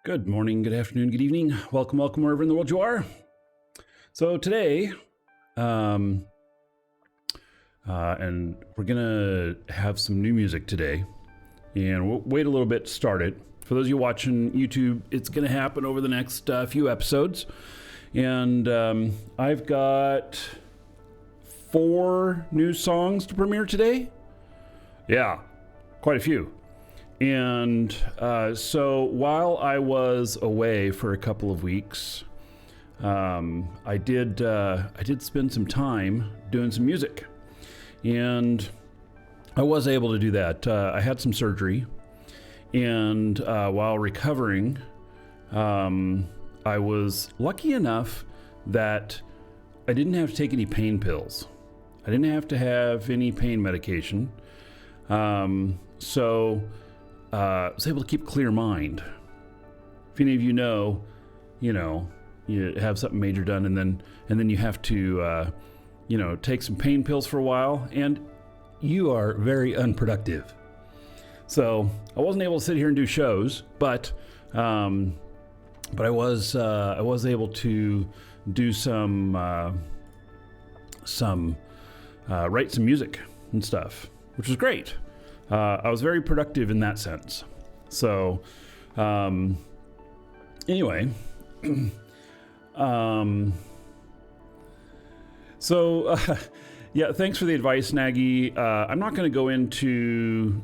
Good morning, good afternoon, good evening. Welcome wherever in the world you are. So today, and we're gonna have some new music today, and we'll wait a little bit to start it. For those of you watching YouTube, it's gonna happen over the next few episodes, and I've got 4 new songs to premiere today. Yeah, quite a few. And so while I was away for a couple of weeks, I did spend some time doing some music, and I was able to do that. I had some surgery, and while recovering, I was lucky enough that I didn't have to take any pain pills. I didn't have to have any pain medication. So I was able to keep a clear mind. If any of you know, you have something major done, and then you have to, take some pain pills for a while, and you are very unproductive. So I wasn't able to sit here and do shows, but I was able to do some write some music and stuff, which was great. I was very productive in that sense. So, anyway, yeah, thanks for the advice, Nagy. I'm not going to go into,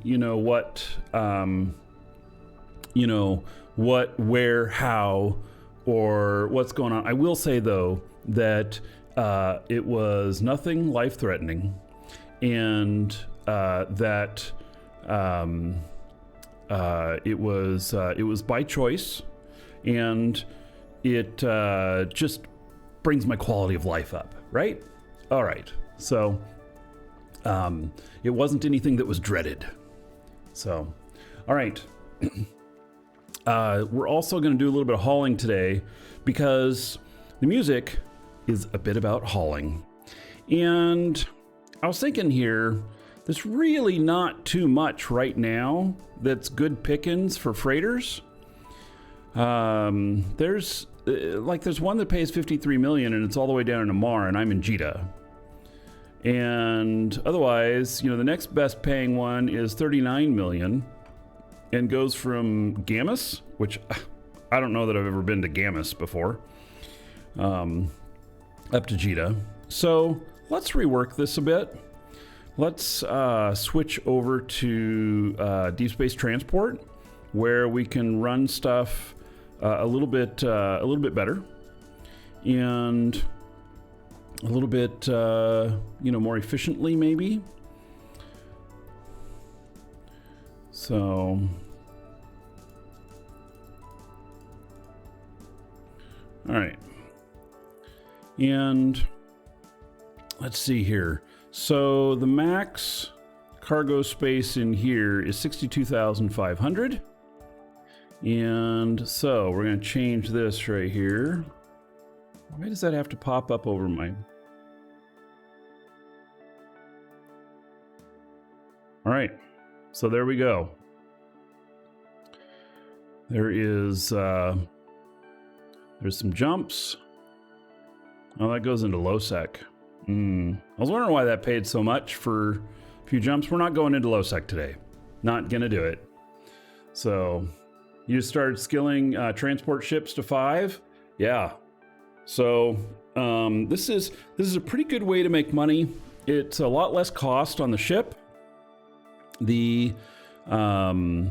what, where, how, or what's going on. I will say, though, that it was nothing life-threatening, and that it was by choice, and it just brings my quality of life up, right? All right. So it wasn't anything that was dreaded. So, all right. We're also going to do a little bit of hauling today, because the music is a bit about hauling. And I was thinking here, there's really not too much right now that's good pickings for freighters. There's one that pays $53 million, and it's all the way down in Amar, and I'm in Jeddah. And otherwise, the next best paying one is $39 million and goes from Gamus, which I don't know that I've ever been to Gamus before, up to Jeddah. So let's rework this a bit. Let's switch over to deep space transport, where we can run stuff a little bit better, and a little bit more efficiently, maybe. So all right, and let's see here. So the max cargo space in here is 62,500. And so we're going to change this right here. Why does that have to pop up over my... All right. So there we go. There is, there's some jumps. Oh, that goes into low sec. I was wondering why that paid so much for a few jumps. We're not going into low sec today. Not gonna do it. So you started skilling transport ships to 5. Yeah. So this is a pretty good way to make money. It's a lot less cost on the ship. The my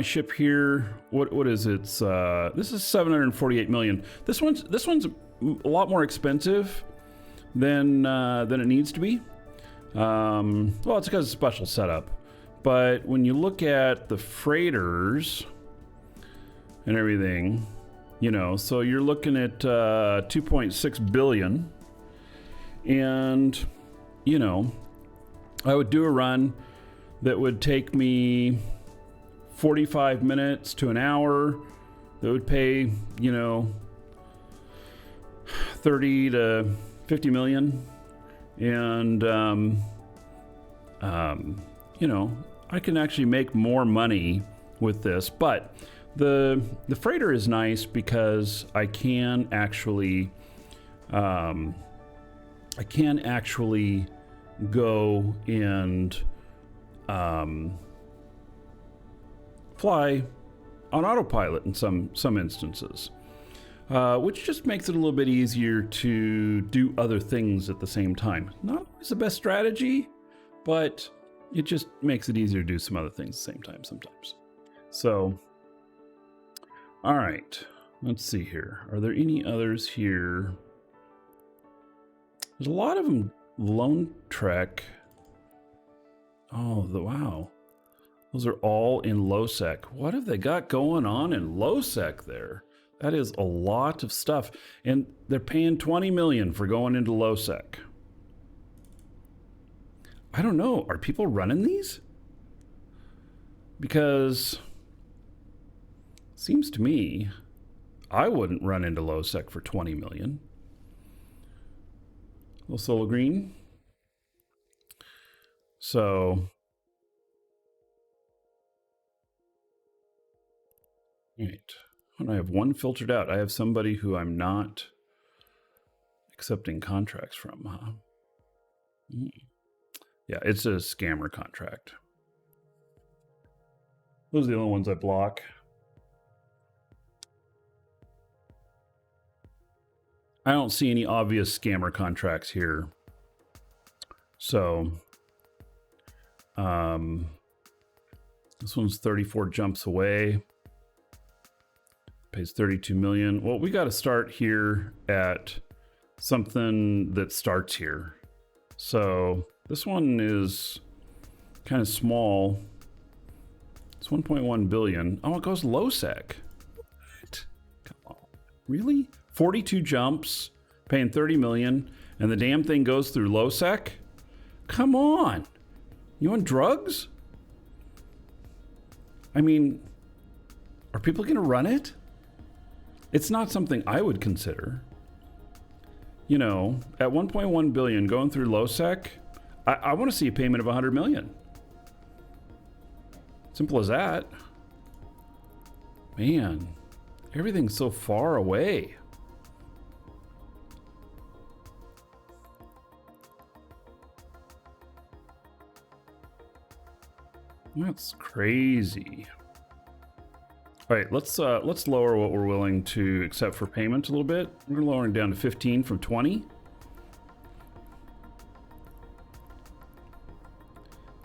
ship here, what is it? This is 748 million. This one's a lot more expensive than it needs to be. Well, it's because it's a special setup. But when you look at the freighters and everything, so you're looking at 2.6 billion. And, I would do a run that would take me 45 minutes to an hour. That would pay, 30 to 50 million. And, I can actually make more money with this. But The freighter is nice because I can actually go and fly on autopilot in some instances, which just makes it a little bit easier to do other things at the same time. Not always the best strategy, but it just makes it easier to do some other things at the same time sometimes. So, all right, let's see here. Are there any others here? There's a lot of them. Lone Trek. Oh, wow. Those are all in low sec. What have they got going on in low sec there? That is a lot of stuff. And they're paying 20 million for going into low sec. I don't know. Are people running these? Because seems to me I wouldn't run into low sec for 20 million. Little Solo Green. So, right. When I have one filtered out, I have somebody who I'm not accepting contracts from, huh? Yeah, it's a scammer contract. Those are the only ones I block. I don't see any obvious scammer contracts here. So, this one's 34 jumps away. Pays 32 million. Well, we got to start here at something that starts here. So this one is kind of small. It's 1.1 billion. Oh, it goes low sec. What? Come on. Really? 42 jumps, paying 30 million, and the damn thing goes through low sec? Come on. You on drugs? I mean, are people going to run it? It's not something I would consider. You know, at 1.1 billion going through low sec, I want to see a payment of 100 million. Simple as that. Man, everything's so far away. That's crazy. All right, let's lower what we're willing to accept for payment a little bit. We're lowering down to 15 from 20.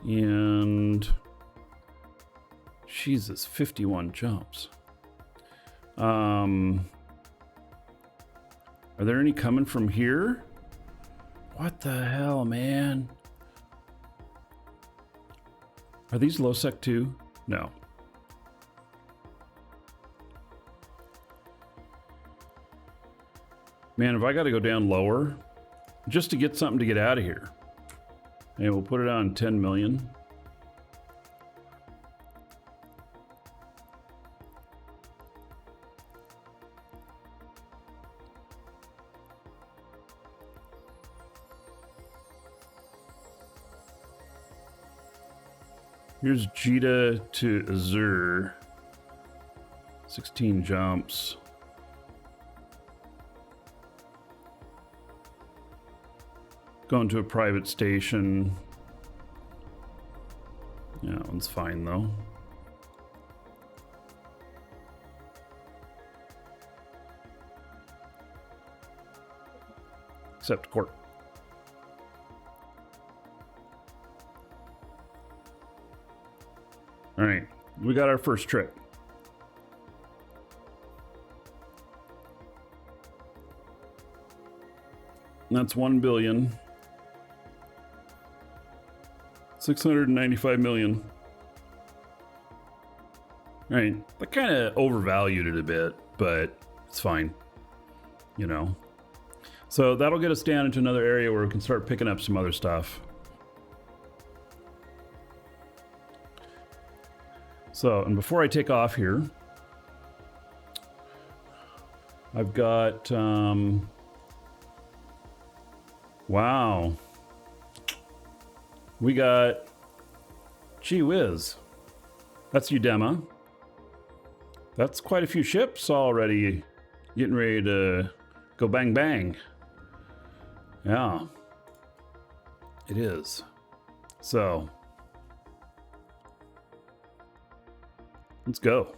And Jesus, 51 jumps. Are there any coming from here? What the hell, man? Are these low sec too? No. Man, if I got to go down lower just to get something to get out of here. And we'll put it on 10 million. Here's Jita to Azure. 16 jumps. Going to a private station. Yeah, that one's fine though. Except court. All right, we got our first trip. That's 1 billion. 695 million. All right, I kind of overvalued it a bit, but it's fine, you know. So that'll get us down into another area where we can start picking up some other stuff. So, and before I take off here, I've got, wow. We got, gee whiz, that's Udema. That's quite a few ships already getting ready to go bang bang. Yeah, it is. So, let's go.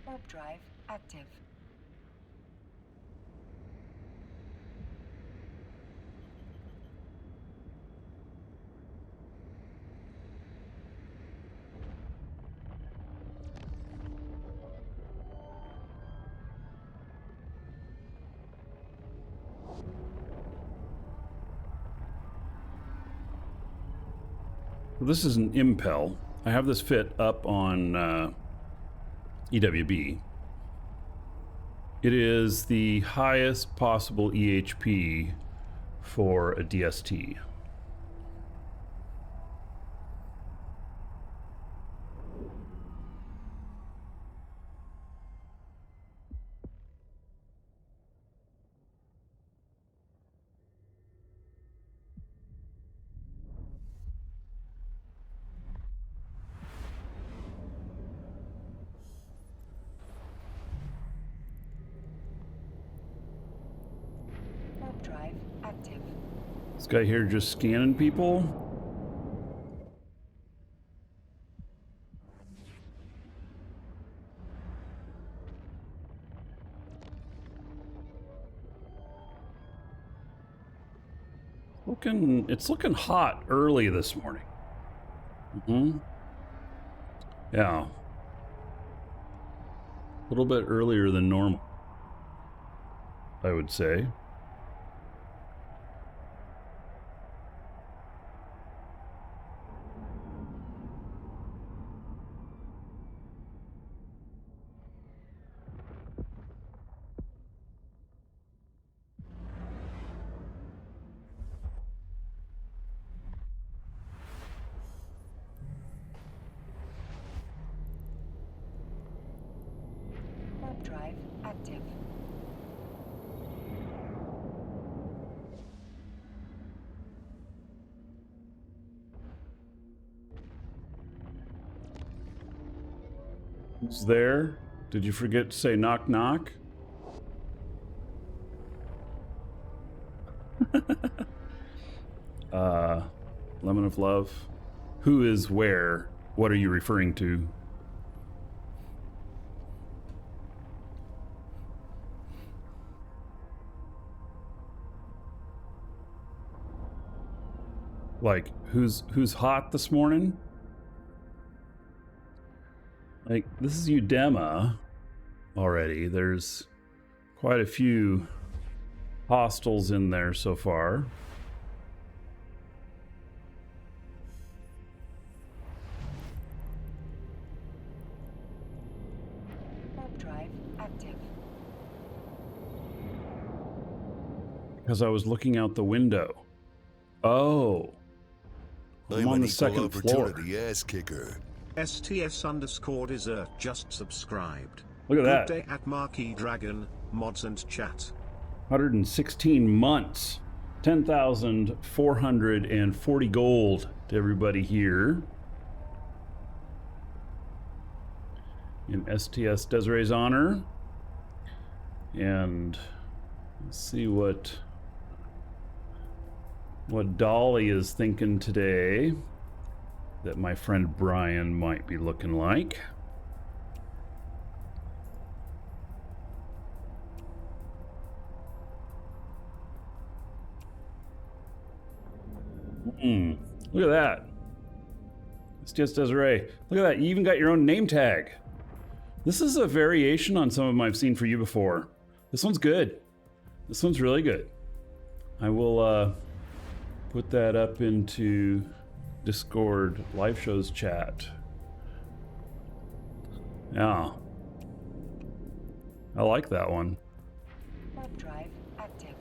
Warp drive active. This is an impel. I have this fit up on EWB. It is the highest possible EHP for a DST. Warp drive active. This guy here just scanning people. It's looking hot early this morning. Yeah. A little bit earlier than normal, I would say. Warp drive active. Who's there? Did you forget to say knock knock? Lemon of Love. Who is where? What are you referring to? Like, who's hot this morning? Like, this is Udema already. There's quite a few hostiles in there so far. Warp drive active. Because I was looking out the window. Oh. I'm on the second floor. opportunity ass kicker. STS_dessert just subscribed. Look at that. Good day at Markee Dragon, mods and chat. 116 months. 10,440 gold to everybody here. In STS Desiree's honor. And let's see what Dolly is thinking today that my friend Brian might be looking like. Look at that. It's just Desiree. Look at that. You even got your own name tag. This is a variation on some of them I've seen for you before. This one's good. This one's really good. I will put that up into Discord live shows chat. Yeah. I like that one. Warp drive active.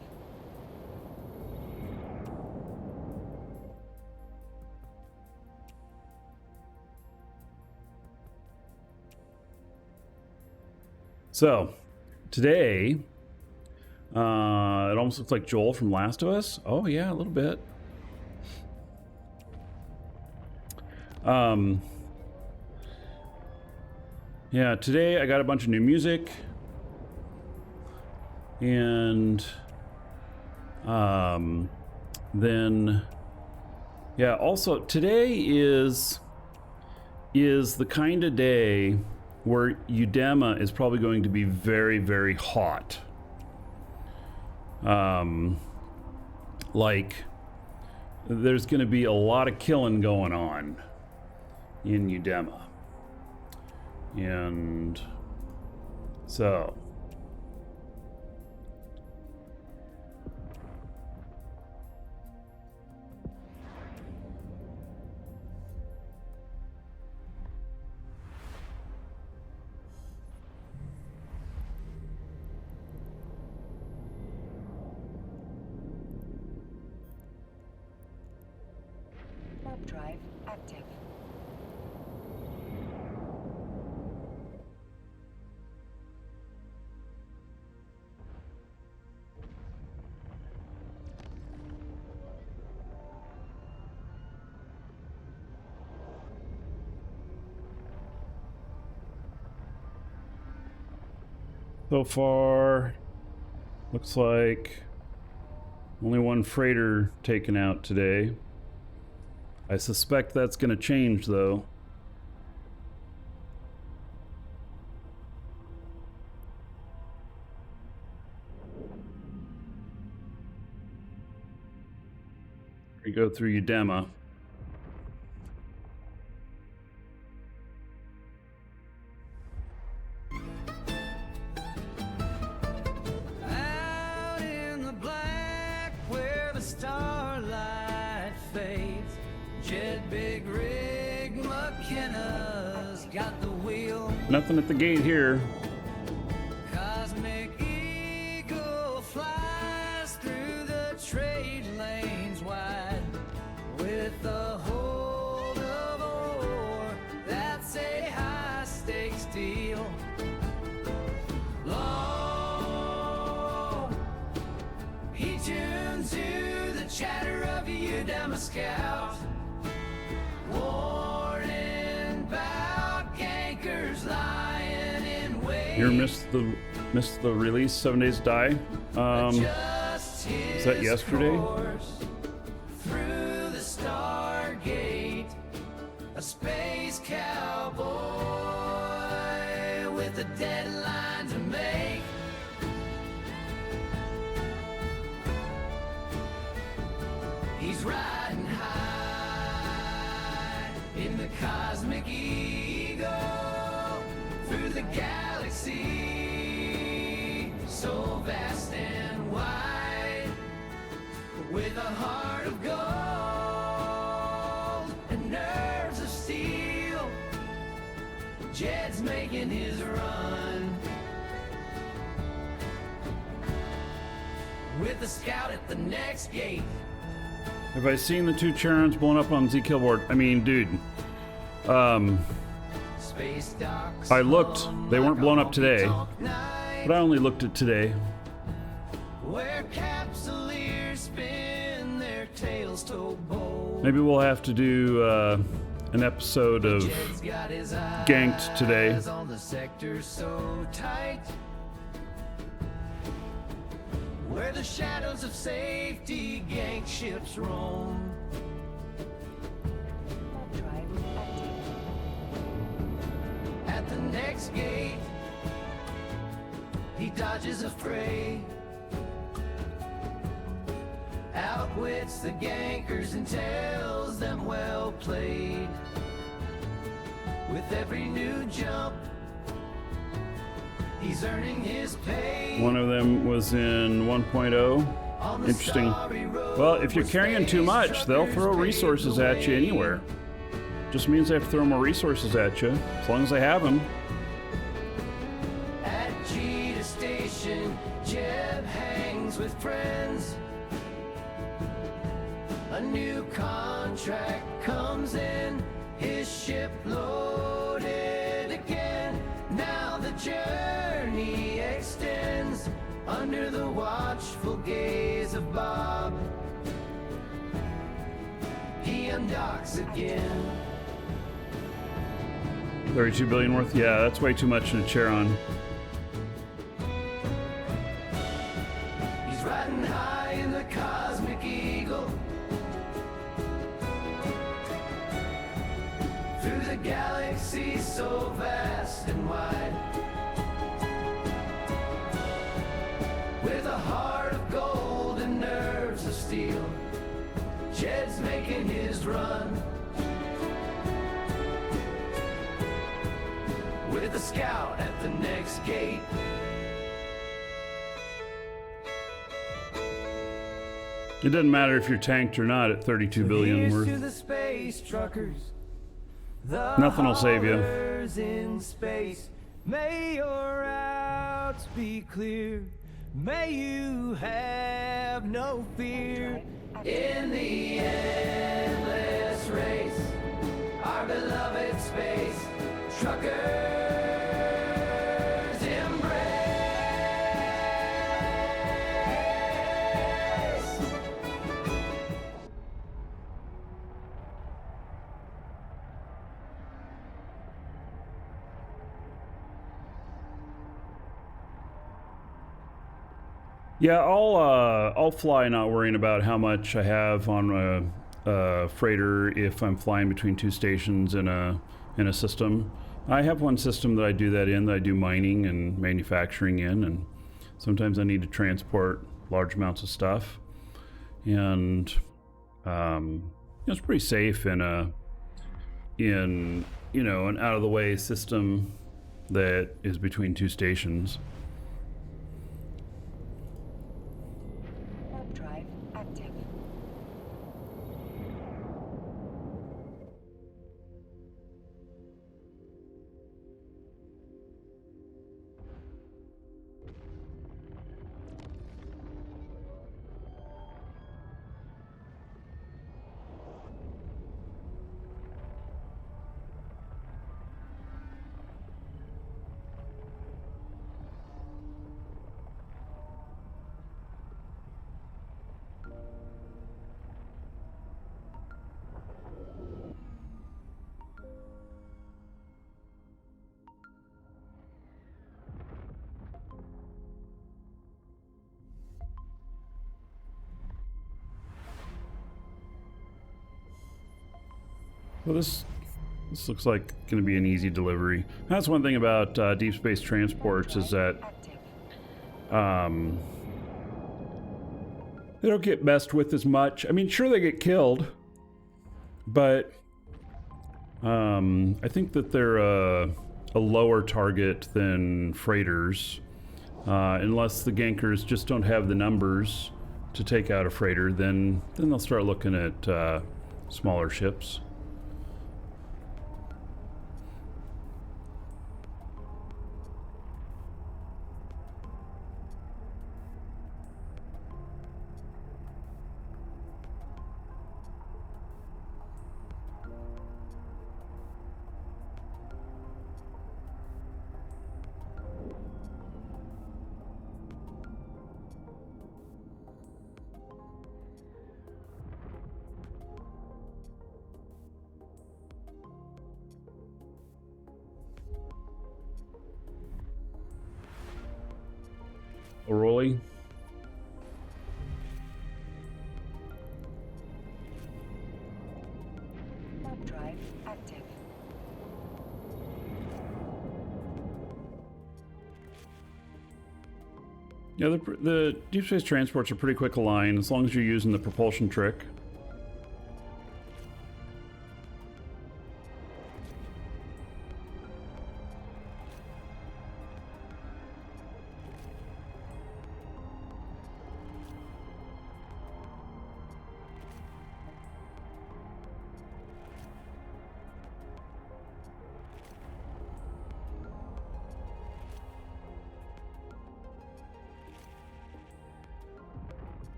So, today, it almost looks like Joel from Last of Us. Oh yeah, a little bit. Yeah, today I got a bunch of new music. And then yeah, also today is the kind of day where Udema is probably going to be very, very hot. Like there's going to be a lot of killing going on in Udema. And so Warp drive active. so far, looks like only one freighter taken out today. I suspect that's going to change, though. We go through Udema. Out in the black where the starlight fades, Jed Big Rig McKenna's got the wheel. Nothing at the gate here. Cosmic Eagle flies through the trade lanes wide with the hold of ore. That's a high stakes deal. Low, he tunes to the chatter of Udema Scout, warning about gankers lying in wait. You missed the release, 7 Days to Die. Is that yesterday? Through the Stargate, a space cowboy with a deadline to make. He's riding high in the Cosmic Eagle through the galaxy, so vast and wide, with a heart of gold and nerves of steel. Jed's making his run with the Scout at the next gate. Have I seen the two Charons blown up on Z Killboard? I mean, dude. Space docks I looked. They weren't blown up today. night, But I only looked at today. where capsuleers spin their tails to bold. Maybe we'll have to do an episode of Jed's got his Ganked today. eyes on the sector so tight, where the shadows of safety gank ships roam. Warp drive active. At the next gate, he dodges a fray, outwits the gankers and tells them well played. With every new jump, he's earning his pay. One of them was in 1.0. On the Interesting. starry road Well, if you're where carrying too space much, they'll truckers throw pave resources the at you way. anywhere. Just means they have to throw more resources at you, as long as they have them. At Cheetah Station, Jeb hangs with friends. A new contract comes in, his ship loaded again. Now the journey gaze of Bob. He undocks again. 32 billion worth? Yeah, that's way too much to cheer on. He's riding high in the cosmic eagle. Through the galaxy so vast and wide. With a heart of gold and nerves of steel, Jed's making his run. With a scout at the next gate. It doesn't matter if you're tanked or not at 32 billion Here's worth. to the space truckers. The Nothing will save you. haulers in space. May your routes be clear. May you have no fear. In the endless race, our beloved space truckers embrace. Yeah, I'll fly not worrying about how much I have on a freighter if I'm flying between two stations in a system. I have one system that I do that in, that I do mining and manufacturing in, and sometimes I need to transport large amounts of stuff. And it's pretty safe in an out of the way system that is between two stations. Warp drive active. Well, this looks like going to be an easy delivery. That's one thing about deep space transports is that Active. they don't get messed with as much. I mean, sure they get killed, but I think that they're a lower target than freighters, unless the gankers just don't have the numbers to take out a freighter. Then they'll start looking at smaller ships. Rolly. Warp drive active. Yeah, the deep space transports are pretty quick align as long as you're using the propulsion trick.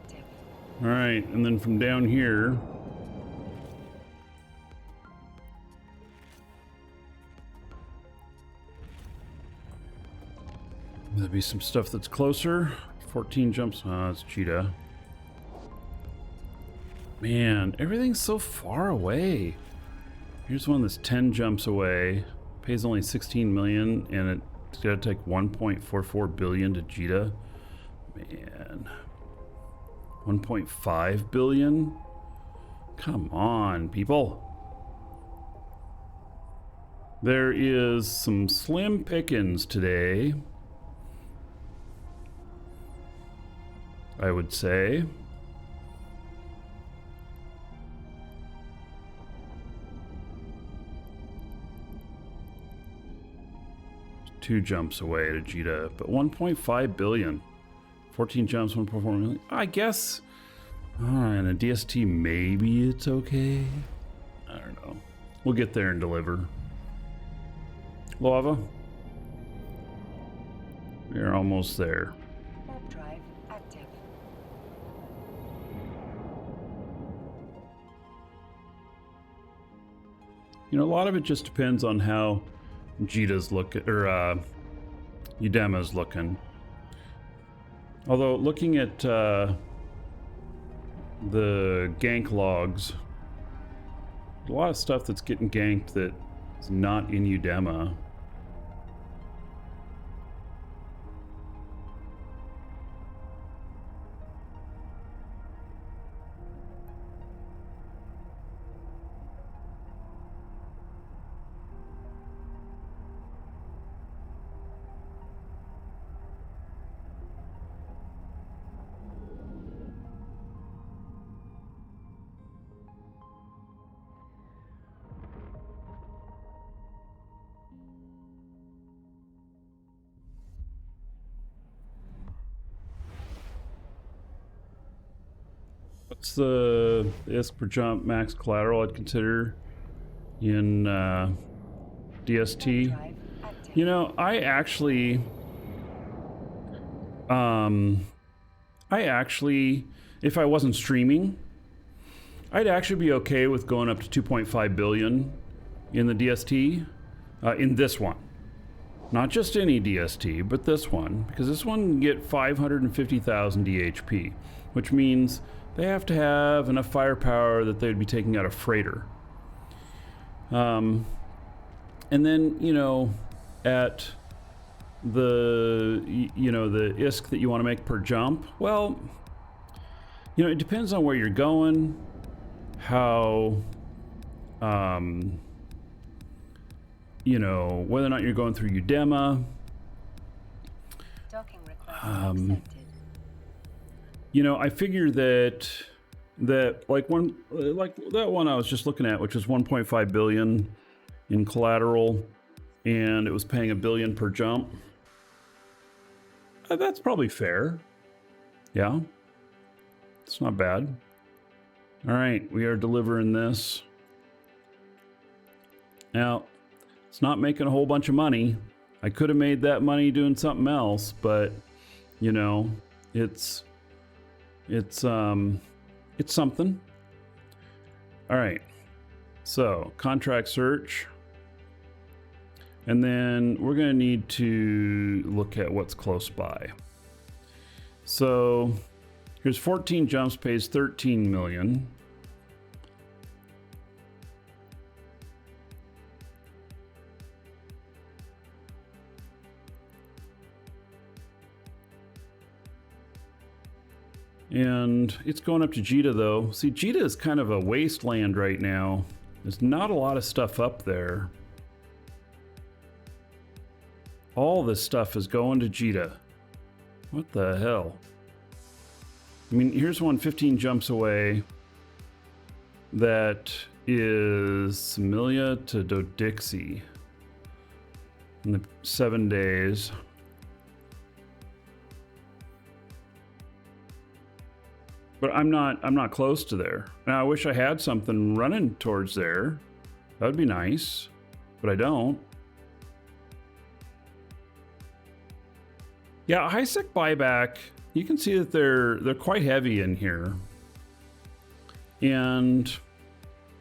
active. All right, and then from down here, there'll be some stuff that's closer. 14 jumps. Oh, it's Cheetah. Man, everything's so far away. Here's one that's 10 jumps away. Pays only 16 million, and it's got to take 1.44 billion to Cheetah. Man. 1.5 billion? Come on, people. There is some slim pickings today, I would say. Two jumps away to Cheetah, but 1.5 billion. 14 jumps, 1.4 million. I guess. And a DST, maybe it's okay. I don't know. We'll get there and deliver. Lava. We're almost there. Warp drive active. You know, a lot of it just depends on how Jita's looking, or Udema's looking. Although, looking at the gank logs, a lot of stuff that's getting ganked that is not in Udema. What's the ISK per jump max collateral I'd consider in DST? Drive active. You know, I actually, if I wasn't streaming, I'd actually be okay with going up to 2.5 billion in the DST, in this one. Not just any DST, but this one, because this one can get 550,000 DHP, which means they have to have enough firepower that they'd be taking out a freighter. And then, you know, at the, you know, the ISK that you want to make per jump, well, you know, it depends on where you're going, how, you know, whether or not you're going through Udema. Docking request accepted. You know, I figure that like that one I was just looking at, which was 1.5 billion in collateral, and it was paying $1 billion per jump. That's probably fair. Yeah, it's not bad. All right, we are delivering this. Now, it's not making a whole bunch of money. I could have made that money doing something else, but you know, it's something. All right, so contract search, and then we're going to need to look at what's close by. So here's 14 jumps, pays 13 million. And it's going up to Jita though. See, Jita is kind of a wasteland right now. There's not a lot of stuff up there. All this stuff is going to Jita. What the hell? I mean, here's one 15 jumps away. That is Similia to Dodixie in the 7 days. But I'm not close to there. Now I wish I had something running towards there. That would be nice, but I don't. Yeah, a high sec buyback, you can see that they're quite heavy in here. And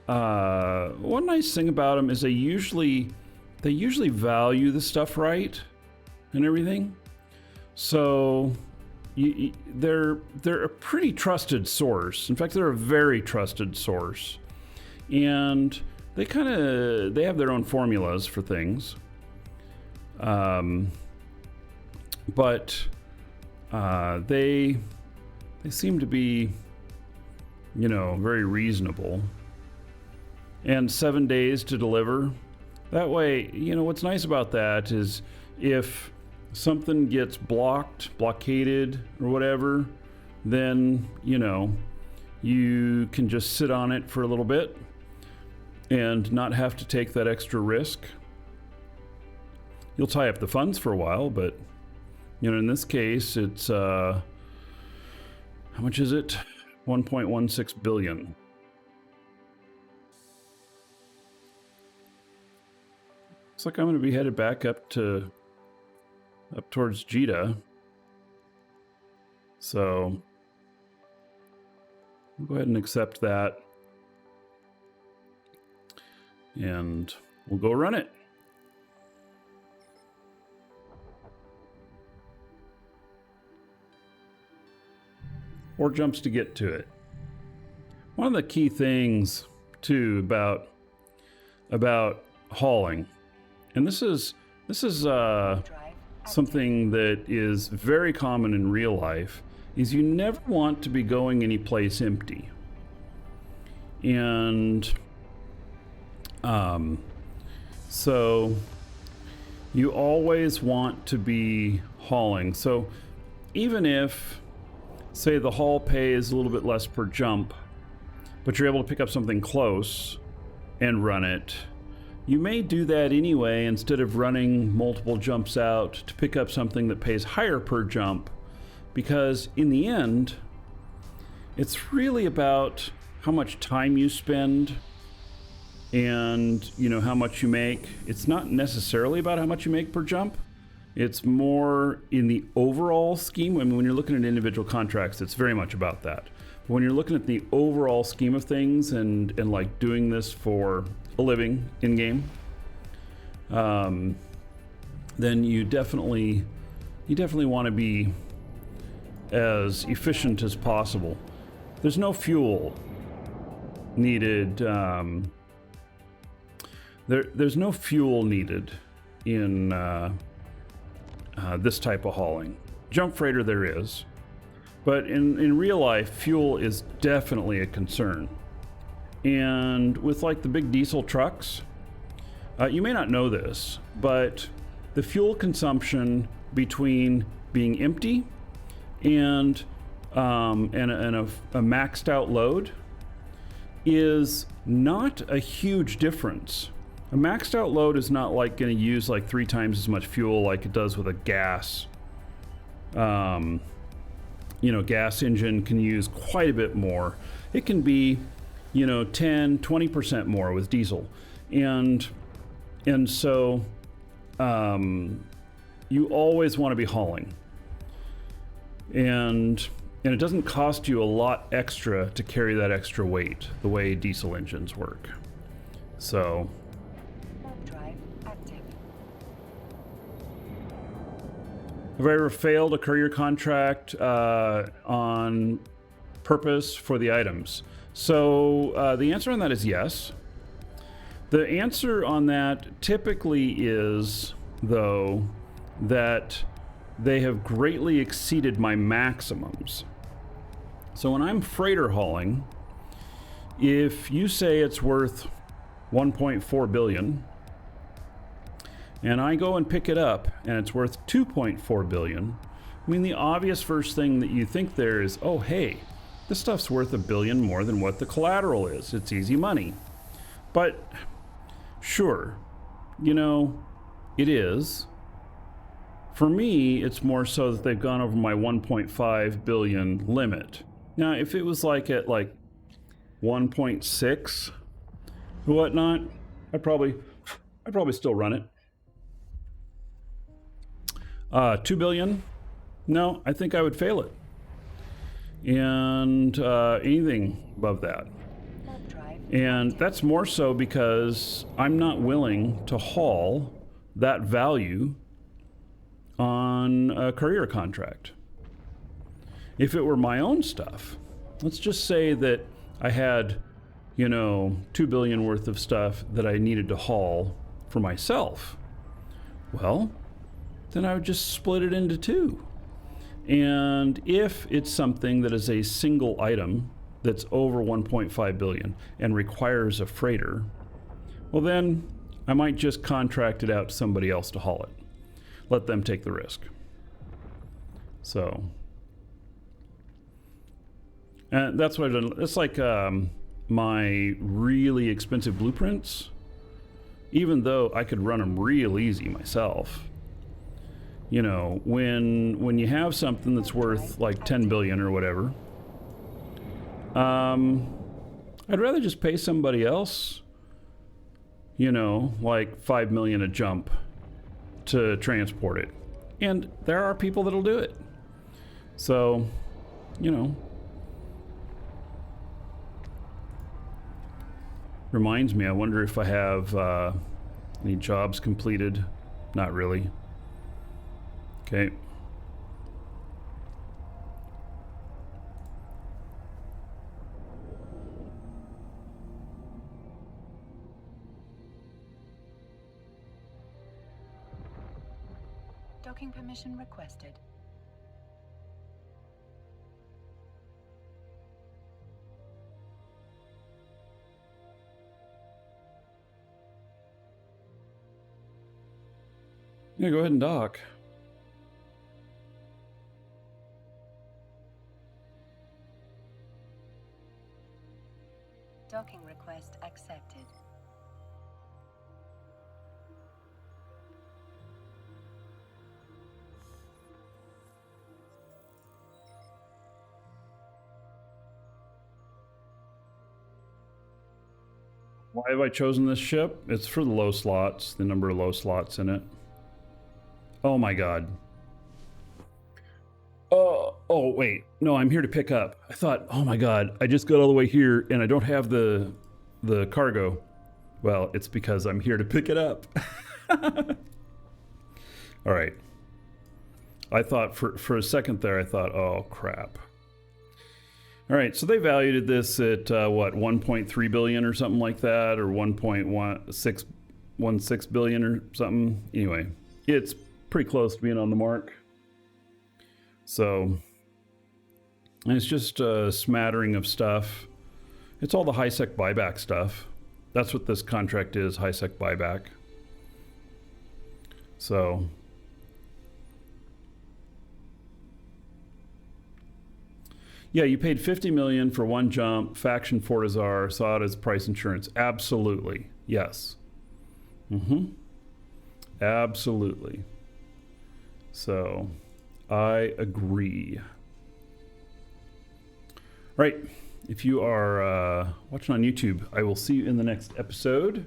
one nice thing about them is they usually value the stuff right and everything. So they're a pretty trusted source. In fact, they're a very trusted source. And they have their own formulas for things. But they seem to be, very reasonable. And 7 days to deliver. That way, what's nice about that is if something gets blockaded or whatever, then, you can just sit on it for a little bit and not have to take that extra risk. You'll tie up the funds for a while, but, in this case, it's, how much is it? 1.16 billion. Looks like I'm going to be headed back up towards Jeddah. So we'll go ahead and accept that. And we'll go run it. Or jumps to get to it. One of the key things too about hauling, and this is something that is very common in real life, is you never want to be going any place empty. And so you always want to be hauling. So even if, say, the haul pay is a little bit less per jump, but you're able to pick up something close and run it, you may do that anyway instead of running multiple jumps out to pick up something that pays higher per jump, because in the end, it's really about how much time you spend and how much you make. It's not necessarily about how much you make per jump. It's more in the overall scheme. I mean, when you're looking at individual contracts, it's very much about that. But when you're looking at the overall scheme of things and like doing this for a living in game, then you definitely want to be as efficient as possible. There's no fuel needed. There's no fuel needed in this type of hauling. Jump freighter there is, but in real life, fuel is definitely a concern. And with like the big diesel trucks, you may not know this, but the fuel consumption between being empty and a maxed out load is not a huge difference. A maxed out load is not like going to use like 3 times as much fuel like it does with a gas. Gas engine can use quite a bit more. It can be 10-20% more with diesel, and so you always want to be hauling, and it doesn't cost you a lot extra to carry that extra weight the way diesel engines work. So Drive active. have I ever failed a courier contract on purpose for the items? So the answer on that is yes. The answer on that typically is, though, that they have greatly exceeded my maximums. So when I'm freighter hauling, if you say it's worth 1.4 billion, and I go and pick it up and it's worth 2.4 billion, I mean, the obvious first thing that you think there is, oh, hey, this stuff's worth $1 billion more than what the collateral is. It's easy money. But sure, it is. For me, it's more so that they've gone over my 1.5 billion limit. Now, if it was like at like 1.6 or whatnot, I'd probably still run it. 2 billion? No, I think I would fail it. and anything above that. Warp drive. And that's more so because I'm not willing to haul that value on a courier contract. If it were my own stuff, let's just say that I had, you know, 2 billion worth of stuff that I needed to haul for myself. Well, then I would just split it into two. And if it's something that is a single item that's over 1.5 billion and requires a freighter, well then I might just contract it out to somebody else to haul it. Let them take the risk. So, and that's what I've done. It's like my really expensive blueprints, even though I could run them real easy myself. You know, when you have something that's worth like 10 billion or whatever, I'd rather just pay somebody else, you know, like 5 million a jump to transport it. And there are people that'll do it. So, you know, reminds me, I wonder if I have any jobs completed. Not really. Okay. Docking permission requested. Yeah, go ahead and dock. Docking request accepted. Why have I chosen this ship? It's for the low slots, the number of low slots in it. Oh my god. Oh wait, no, I'm here to pick up. I thought, oh my god, I just got all the way here and I don't have the cargo. Well, it's because I'm here to pick it up. All right. I thought for a second there, I thought, oh crap. All right, so they valued this at what, 1.3 billion or something like that, or 1.16 billion or something. Anyway, it's pretty close to being on the mark. So, and it's just a smattering of stuff. It's all the high-sec buyback stuff. That's what this contract is, high-sec buyback. So, yeah, you paid 50 million for one jump, faction Fortizar, saw it as price insurance. Absolutely, yes. Absolutely. So, I agree. Right, if you are watching on YouTube, I will see you in the next episode.